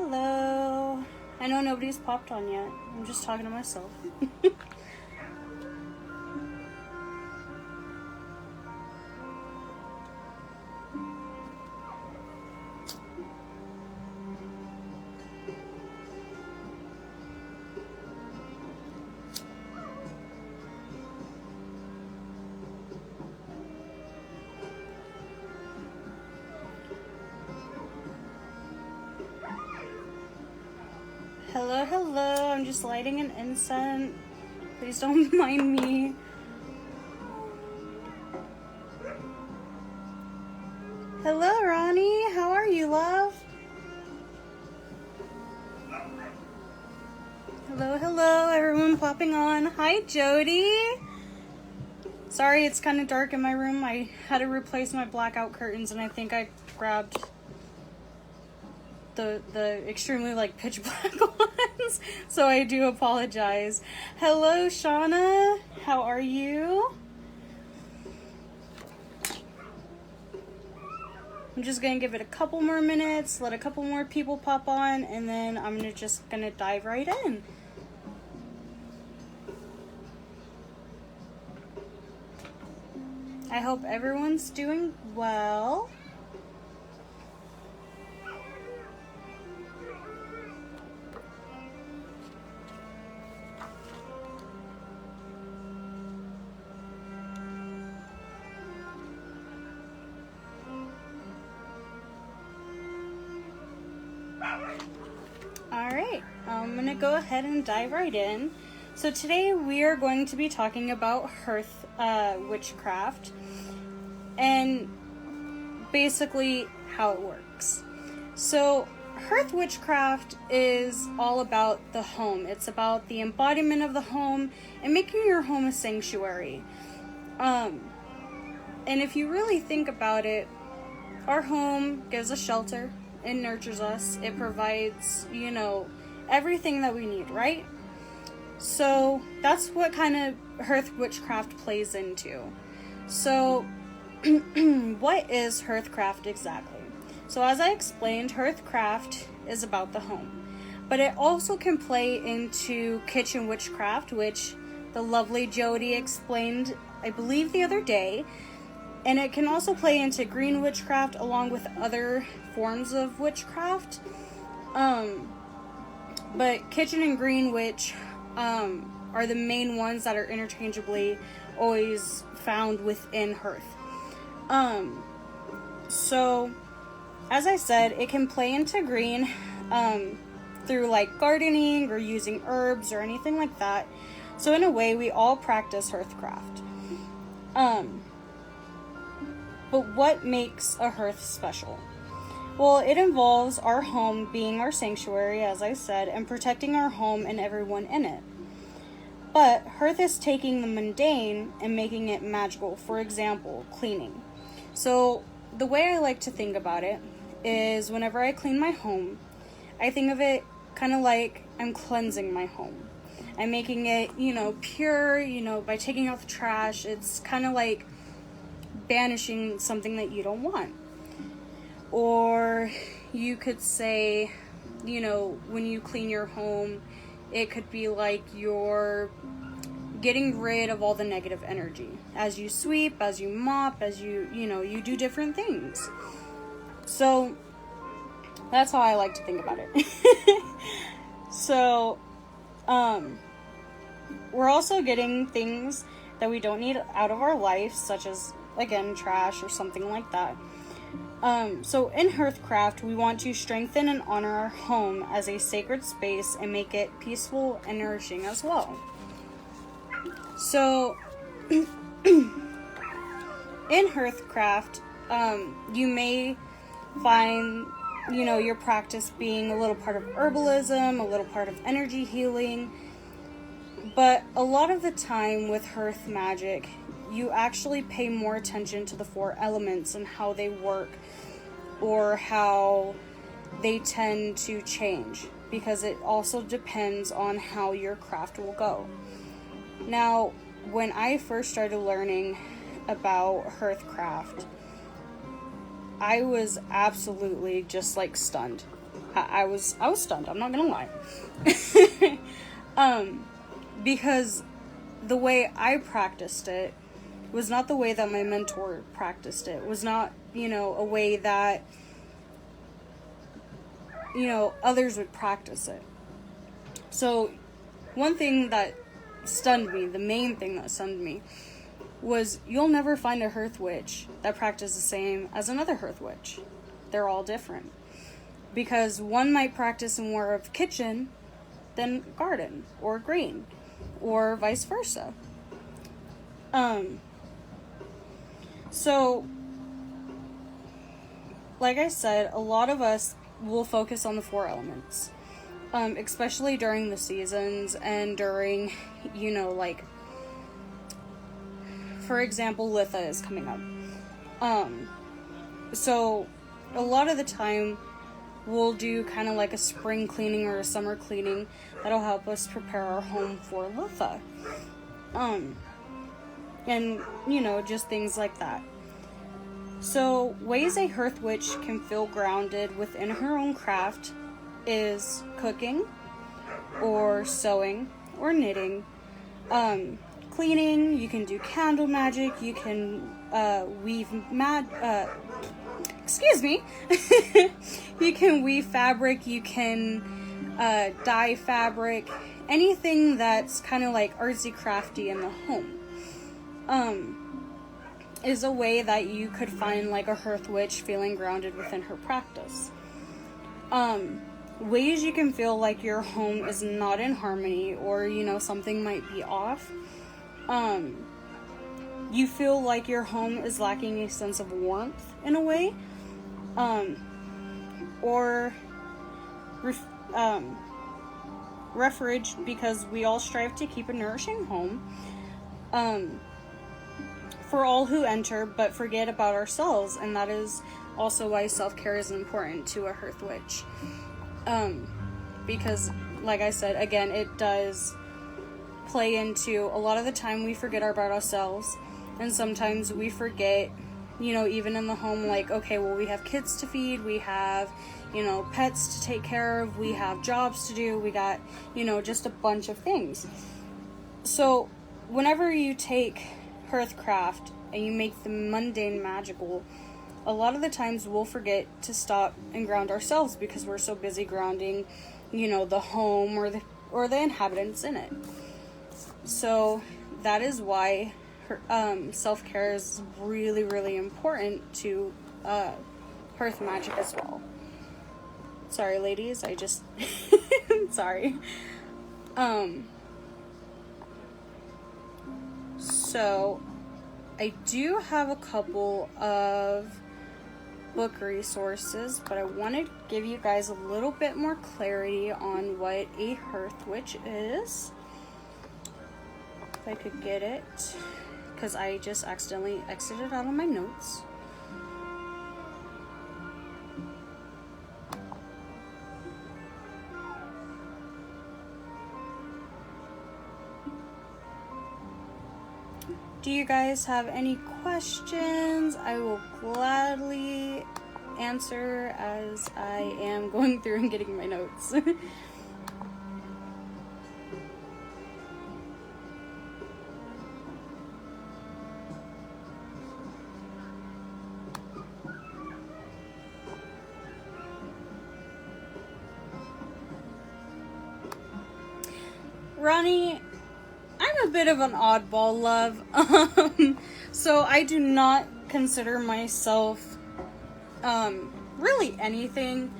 hello. I know nobody's popped on yet. I'm just talking to myself. Hello, hello. I'm just lighting an incense. Please don't mind me. Hello, Ronnie. How are you, love? Hello, hello. Everyone popping on. Hi, Jody. Sorry, it's kind of dark in my room. I had to replace my blackout curtains, and I think I grabbed the extremely pitch black ones, so I do apologize. Hello, Shauna. How are you? I'm just gonna give it a couple more minutes, let a couple more people pop on, and then I'm just gonna dive right in. I hope everyone's doing well. Alright, I'm gonna go ahead and dive right in. So today we are going to be talking about Hearth witchcraft and basically how it works. So Hearth witchcraft is all about the home. It's about the embodiment of the home and making your home a sanctuary. And if you really think about it, our home gives us shelter. It nurtures us. It provides, everything that we need, right? So that's what kind of Hearth witchcraft plays into. So what is Hearthcraft exactly? So as I explained, Hearthcraft is about the home. But it also can play into kitchen witchcraft, which the lovely Jody explained, I believe, the other day. And it can also play into green witchcraft along with other forms of witchcraft. But kitchen and green witch are the main ones that are interchangeably always found within Hearth. So, as I said, it can play into green through gardening or using herbs or anything like that. So in a way, we all practice Hearthcraft. But what makes a hearth special? Well, it involves our home being our sanctuary, as I said, and protecting our home and everyone in it. But hearth is taking the mundane and making it magical. For example, cleaning. So the way I like to think about it is whenever I clean my home, I think of it kind of like I'm cleansing my home. I'm making it, pure, by taking out the trash. It's kind of like banishing something that you don't want. Or you could say, when you clean your home, it could be like you're getting rid of all the negative energy. As you sweep, as you mop, as you do different things. So that's how I like to think about it. So, we're also getting things that we don't need out of our life, such as, again, trash or something like that. So in Hearthcraft, we want to strengthen and honor our home as a sacred space and make it peaceful and nourishing as well. So, in Hearthcraft, you may find, your practice being a little part of herbalism, a little part of energy healing, but a lot of the time with Hearth Magick, you actually pay more attention to the 4 elements and how they work or how they tend to change, because it also depends on how your craft will go. Now, when I first started learning about Hearthcraft, I was absolutely just stunned. I was stunned, I'm not gonna lie. Because the way I practiced it was not the way that my mentor practiced it. Was not, a way that, others would practice it. So, one thing that stunned me, the main thing that stunned me, was you'll never find a hearth witch that practices the same as another hearth witch. They're all different. Because one might practice more of kitchen than garden or green, or vice versa. So, like I said, a lot of us will focus on the 4 elements. Especially during the seasons and during, for example, Litha is coming up. So a lot of the time we'll do kind of like a spring cleaning or a summer cleaning that'll help us prepare our home for Litha. And, just things like that. So, ways a hearth witch can feel grounded within her own craft is cooking, or sewing, or knitting, cleaning. You can do candle magic, you can weave you can weave fabric, you can dye fabric, anything that's kind of like artsy crafty in the home. Is a way that you could find like a hearth witch feeling grounded within her practice. Ways you can feel like your home is not in harmony, or something might be off. You feel like your home is lacking a sense of warmth in a way, or refuge, because we all strive to keep a nourishing home for all who enter, but forget about ourselves, and that is also why self-care is important to a hearth witch. Because, like I said, again, it does play into, a lot of the time we forget about ourselves, and sometimes we forget, even in the home, like, okay, well, we have kids to feed, we have, pets to take care of, we have jobs to do, we got, just a bunch of things. So, whenever you take Hearthcraft and you make the mundane magical, a lot of the times we'll forget to stop and ground ourselves because we're so busy grounding, the home or the inhabitants in it. So that is why self-care is really, really important to Hearth Magick as well. Sorry, ladies, I just sorry. So I do have a couple of book resources, but I want to give you guys a little bit more clarity on what a hearth witch is. If I could get it, because I just accidentally exited out of my notes. Do you guys have any questions? I will gladly answer as I am going through and getting my notes. Ronnie, I'm a bit of an oddball, love. So I do not consider myself really anything.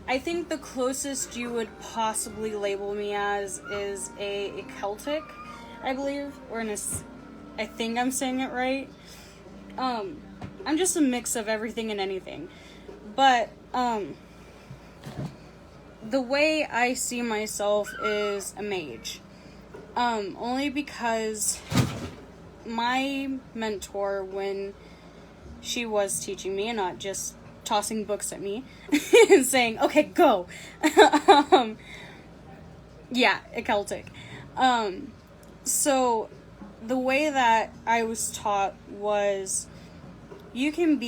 I think the closest you would possibly label me as is a Celtic, I believe, or I think I'm saying it right. I'm just a mix of everything and anything. But the way I see myself is a mage. Only because my mentor, when she was teaching me and not just tossing books at me and saying, okay, go. Yeah, a Celtic. So the way that I was taught was you can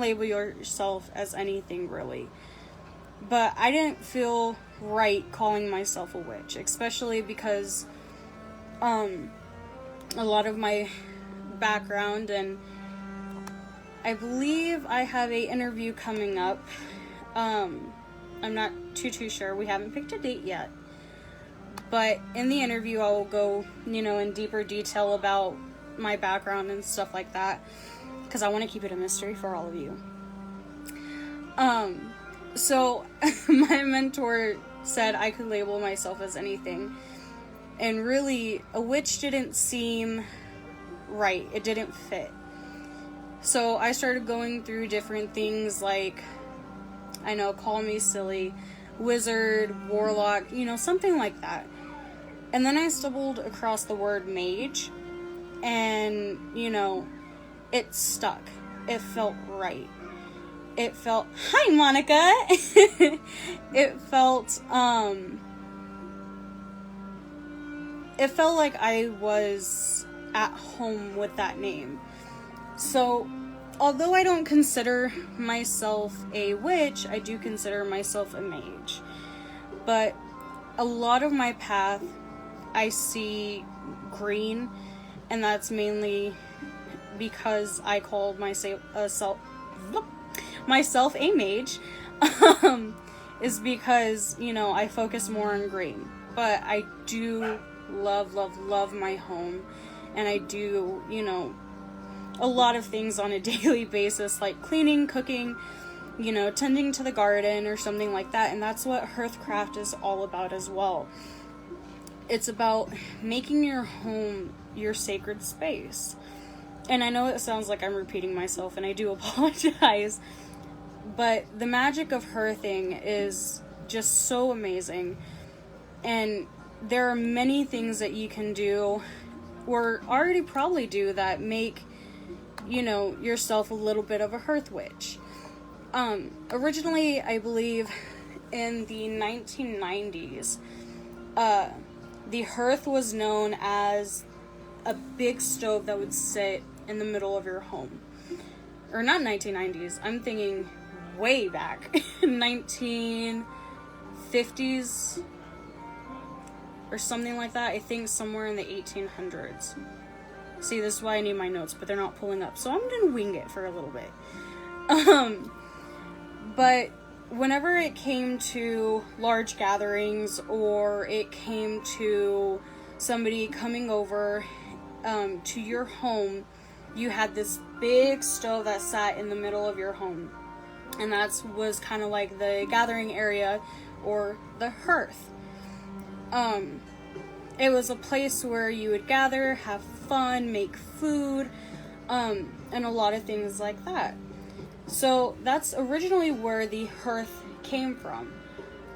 label yourself as anything, really. but I didn't feel right calling myself a witch, especially because a lot of my background, and I believe I have a interview coming up. I'm not too sure. We haven't picked a date yet. But in the interview, I will go, in deeper detail about my background and stuff like that, because I want to keep it a mystery for all of you. So my mentor said I could label myself as anything, and really, a witch didn't seem right. It didn't fit. So I started going through different things like, I know, call me silly, wizard, warlock, something like that. And then I stumbled across the word mage, and, it stuck. It felt right. It felt, hi Monica! It felt like I was at home with that name. So, although I don't consider myself a witch, I do consider myself a mage. But a lot of my path, I see green, and that's mainly because I called myself a mage, is because, I focus more on green. But I do love my home, and I do, a lot of things on a daily basis, like cleaning, cooking, tending to the garden or something like that. And that's what Hearthcraft is all about as well. It's about making your home your sacred space. And I know it sounds like I'm repeating myself, and I do apologize, but the magic of hearthing is just so amazing. And there are many things that you can do, or already probably do, that make, yourself a little bit of a hearth witch. Originally, I believe in the 1990s, the hearth was known as a big stove that would sit in the middle of your home. Or not 1990s, I'm thinking way back, 1950s or something like that. I think somewhere in the 1800s. See, this is why I need my notes, but they're not pulling up, so I'm gonna wing it for a little bit. But whenever it came to large gatherings, or it came to somebody coming over to your home, you had this big stove that sat in the middle of your home. And that was kind of like the gathering area, or the hearth. It was a place where you would gather, have fun, make food, and a lot of things like that. So that's originally where the hearth came from.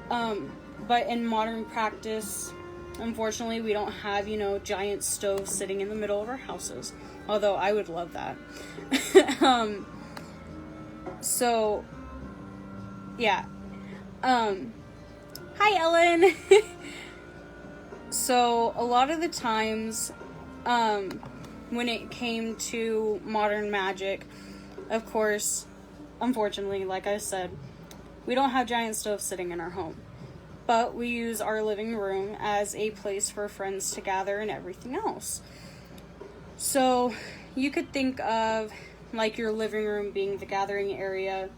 But in modern practice, unfortunately, we don't have, giant stoves sitting in the middle of our houses. Although I would love that. So, yeah. Hi, Ellen! So, a lot of the times, when it came to modern magic, of course, unfortunately, like I said, we don't have giant stoves sitting in our home. But we use our living room as a place for friends to gather and everything else. So, you could think of, like, your living room being the gathering area,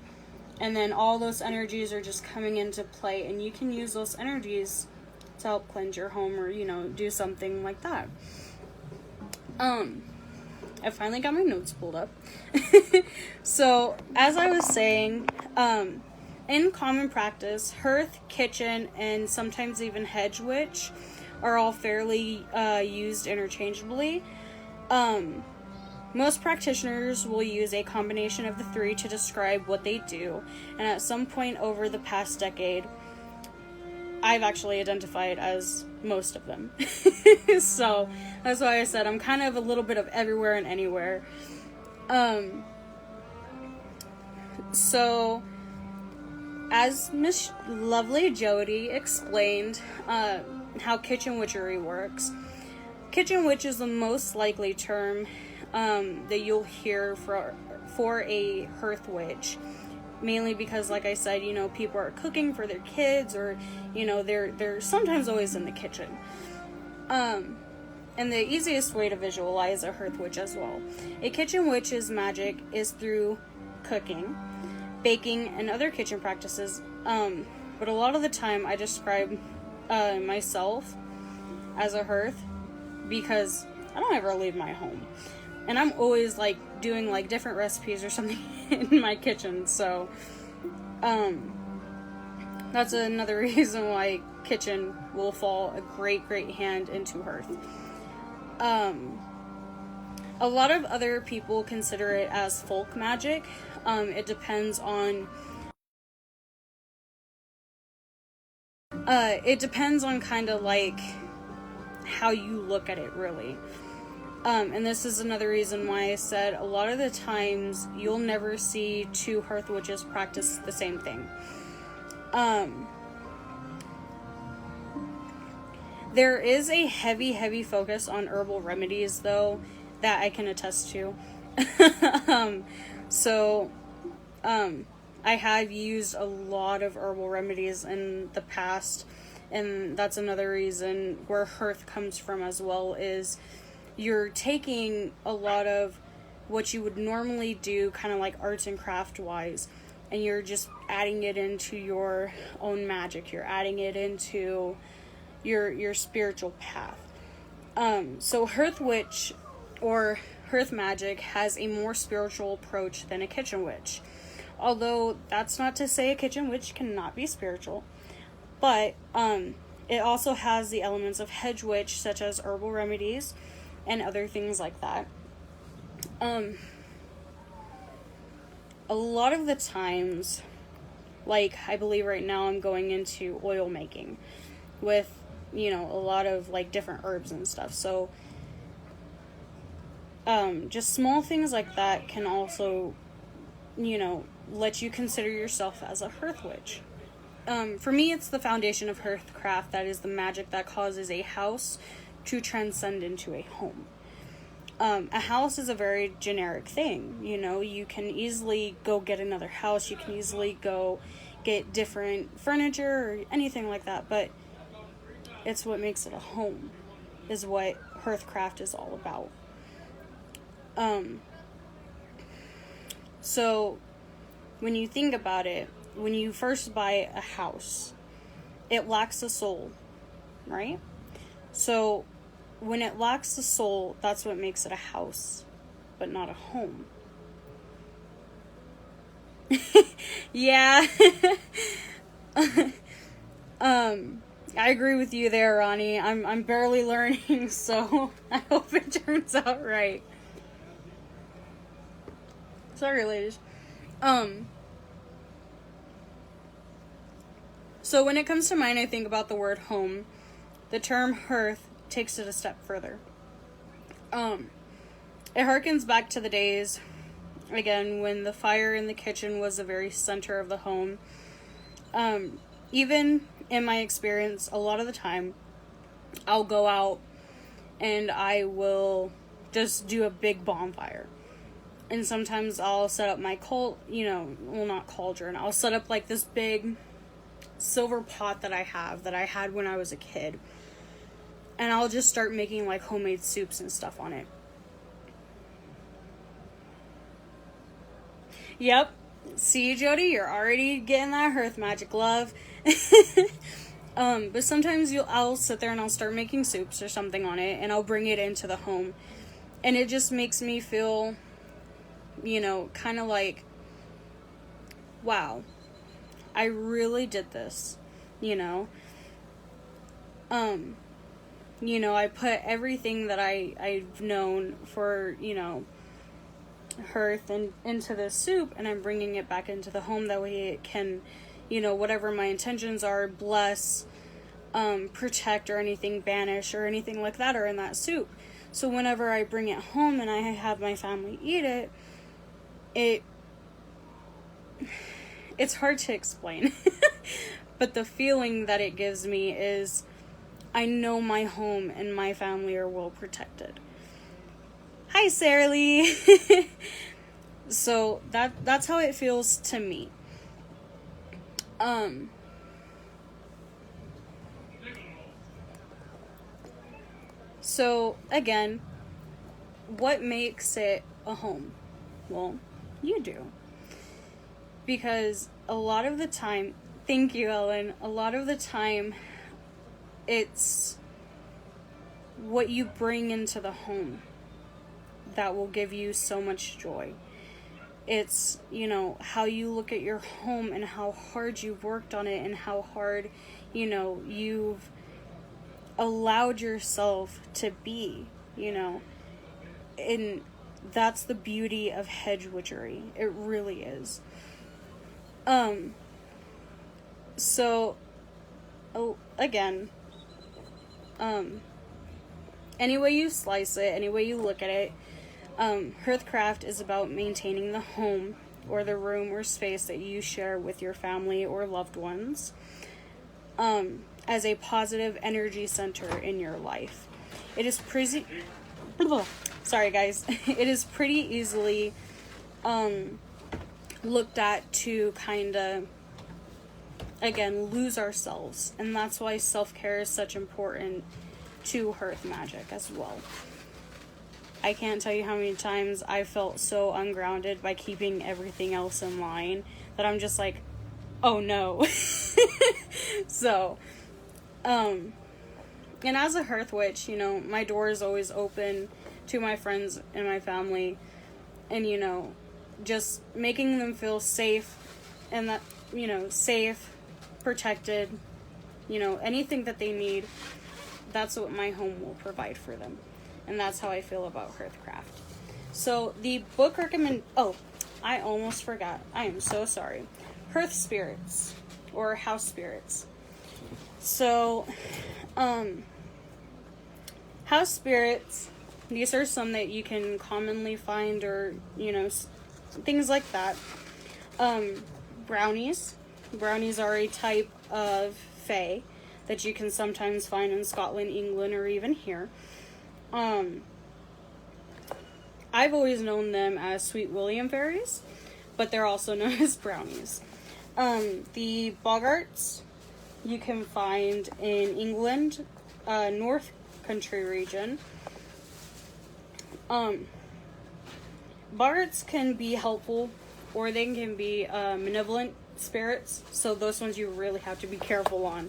and then all those energies are just coming into play, and you can use those energies to help cleanse your home, or, do something like that. I finally got my notes pulled up. So, as I was saying, in common practice, hearth, kitchen, and sometimes even hedge witch are all fairly used interchangeably. Most practitioners will use a combination of the three to describe what they do, and at some point over the past decade, I've actually identified as most of them. So, that's why I said I'm kind of a little bit of everywhere and anywhere. So, as Miss Lovely Jody explained how kitchen witchery works, kitchen witch is the most likely term that you'll hear for a hearth witch. mainly because, like I said, you know, people are cooking for their kids, or, you know, they're sometimes always in the kitchen. And the easiest way to visualize a hearth witch as well. A kitchen witch's magic is through cooking, baking, and other kitchen practices. But a lot of the time I describe myself as a hearth because I don't ever leave my home. And I'm always, like, doing, like, different recipes or something in my kitchen. So, that's another reason why kitchen will fall a great, great hand into hearth. A lot of other people consider it as folk magic. It depends on kind of like how you look at it, really. And this is another reason why I said a lot of the times you'll never see two hearth witches practice the same thing. There is a heavy focus on herbal remedies, though, that I can attest to. I have used a lot of herbal remedies in the past, and that's another reason where hearth comes from as well, is you're taking a lot of what you would normally do kind of like arts and craft wise, and you're just adding it into your own magic. You're adding it into your spiritual path. So Hearth Witch or Hearth Magick has a more spiritual approach than a kitchen witch. Although that's not to say a kitchen witch cannot be spiritual, but it also has the elements of hedge witch, such as herbal remedies and other things like that. A lot of the times, like I believe right now I'm going into oil making with, you know, a lot of like different herbs and stuff. So just small things like that can also, you know, let you consider yourself as a hearth witch. For me, it's the foundation of hearthcraft that is the magic that causes a house to transcend into a home. A house is a very generic thing, you know. You can easily go get another house, you can easily go get different furniture or anything like that, but it's what makes it a home is what hearthcraft is all about. So when you think about it, when you first buy a house, it lacks a soul, right? So when it lacks a soul, that's what makes it a house, but not a home. Yeah. I agree with you there, Ronnie. I'm barely learning, so I hope it turns out right. Sorry, ladies. So when it comes to mine, I think about the word home. The term hearth takes it a step further. It harkens back to the days, again, when the fire in the kitchen was the very center of the home. Even in my experience, a lot of the time, I'll go out and I will just do a big bonfire. And sometimes I'll set up my not cauldron. I'll set up like this big silver pot that I had when I was a kid. And I'll just start making like homemade soups and stuff on it. Yep. See, Jody, you're already getting that Hearth Magick love. But sometimes I'll sit there and I'll start making soups or something on it, and I'll bring it into the home. And it just makes me feel, you know, kind of like, wow, I really did this, you know. You know, I put everything that I've known for, you know, hearth and into this soup, and I'm bringing it back into the home. That way it can, you know, whatever my intentions are, bless, protect, or anything, banish, or anything like that are in that soup. So whenever I bring it home and I have my family eat it, it's hard to explain. But the feeling that it gives me is, I know my home and my family are well protected. Hi, Sarah Lee. So that's how it feels to me. So again, what makes it a home? Well, you do. Because a lot of the time, thank you, Ellen, a lot of the time, it's what you bring into the home that will give you so much joy. It's, you know, how you look at your home and how hard you've worked on it and how hard, you know, you've allowed yourself to be, you know. And that's the beauty of hedge witchery. It really is. So, again, any way you slice it, any way you look at it, Hearthcraft is about maintaining the home or the room or space that you share with your family or loved ones, as a positive energy center in your life. It is sorry guys, it is pretty easily, looked at to kind of, again, lose ourselves, and that's why self-care is such important to Hearth Magick as well. I can't tell you how many times I felt so ungrounded by keeping everything else in line that I'm just like, oh no. So, and as a Hearth Witch, you know, my door is always open to my friends and my family, and, you know, just making them feel safe, and that, you know, safe, protected, you know, anything that they need, that's what my home will provide for them. And that's how I feel about Hearthcraft. So the book I almost forgot. I am so sorry. Hearth Spirits, or House Spirits. So, House Spirits, these are some that you can commonly find, or, you know, things like that. Brownies. Brownies are a type of fae that you can sometimes find in Scotland, England, or even here. I've always known them as Sweet William fairies, but they're also known as brownies. The boggarts you can find in England, North Country region. Boggarts can be helpful, or they can be malevolent spirits, so those ones you really have to be careful on.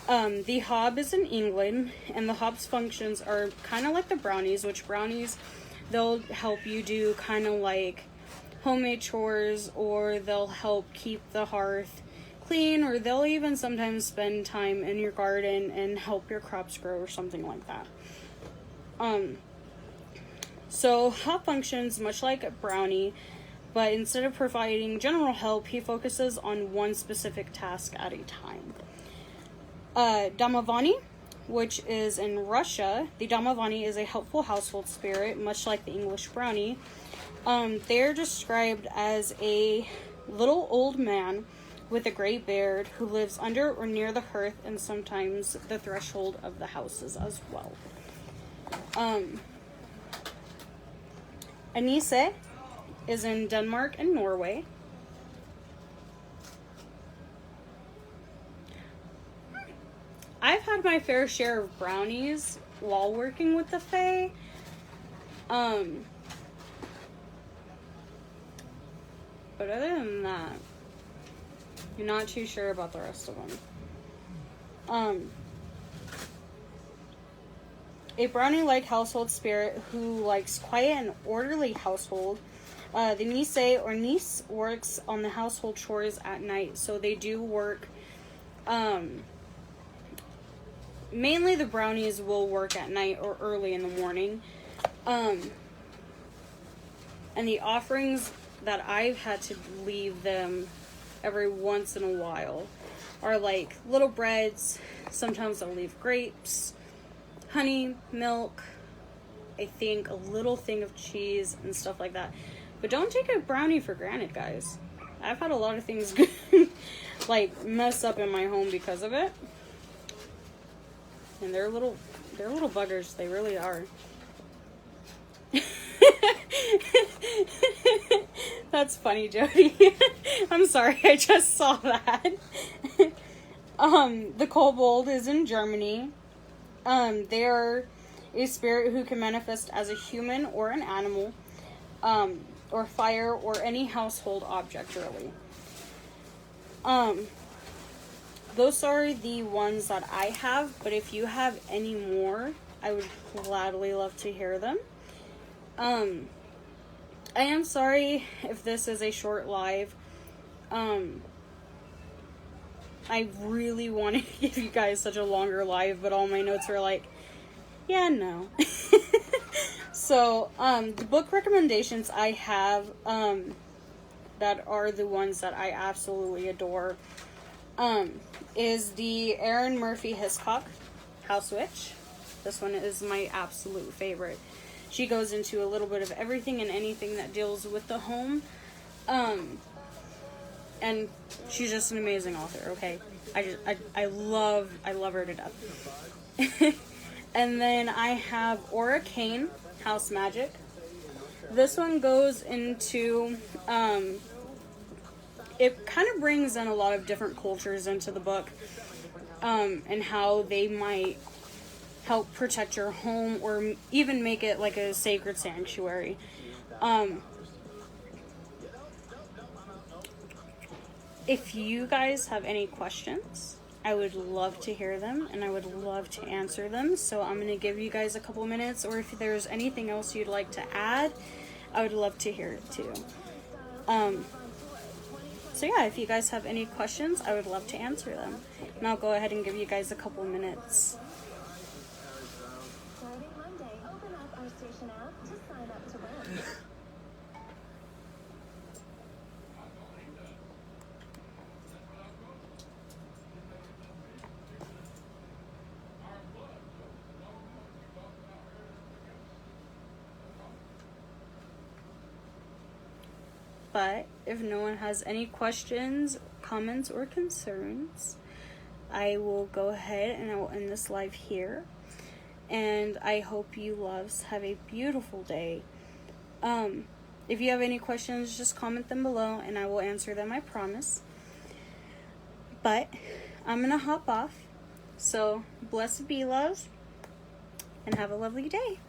The hob is in England, and the hob's functions are kind of like the brownies, which brownies, they'll help you do kind of like homemade chores, or they'll help keep the hearth clean, or they'll even sometimes spend time in your garden and help your crops grow or something like that. So hob functions much like a brownie, but instead of providing general help, he focuses on one specific task at a time. Damavani, which is in Russia. The Damavani is a helpful household spirit, much like the English brownie. They're described as a little old man with a gray beard who lives under or near the hearth and sometimes the threshold of the houses as well. Anise is in Denmark and Norway. I've had my fair share of brownies while working with the fae. But other than that, I'm not too sure about the rest of them. A brownie-like household spirit who likes quiet and orderly household. The Nise or Niece works on the household chores at night, so they do work. Mainly the brownies will work at night or early in the morning. And the offerings that I've had to leave them every once in a while are like little breads. Sometimes I'll leave grapes, honey, milk, I think a little thing of cheese and stuff like that. But don't take a brownie for granted, guys. I've had a lot of things like mess up in my home because of it. And they're little buggers, they really are. That's funny, Jody. I'm sorry, I just saw that. The kobold is in Germany. They are a spirit who can manifest as a human or an animal, or fire, or any household object, really. Those are the ones that I have, but if you have any more, I would gladly love to hear them. I am sorry if this is a short live. I really wanted to give you guys such a longer live, but all my notes were like, yeah, no. So, the book recommendations I have, that are the ones that I absolutely adore, is the Erin Murphy Hiscock House Witch. This one is my absolute favorite. She goes into a little bit of everything and anything that deals with the home. And she's just an amazing author, okay? I love her to death. And then I have Aura Kane, House Magick. This one goes into, it kind of brings in a lot of different cultures into the book, and how they might help protect your home or even make it like a sacred sanctuary. If you guys have any questions, I would love to hear them, and I would love to answer them. So I'm going to give you guys a couple minutes, or if there's anything else you'd like to add, I would love to hear it too. So yeah, if you guys have any questions, I would love to answer them. And I'll go ahead and give you guys a couple minutes. Starting Monday, open up our station app to sign up to win. But if no one has any questions, comments, or concerns, I will go ahead and I will end this live here. And I hope you loves have a beautiful day. If you have any questions, just comment them below and I will answer them, I promise. But I'm going to hop off. So blessed be, loves, and have a lovely day.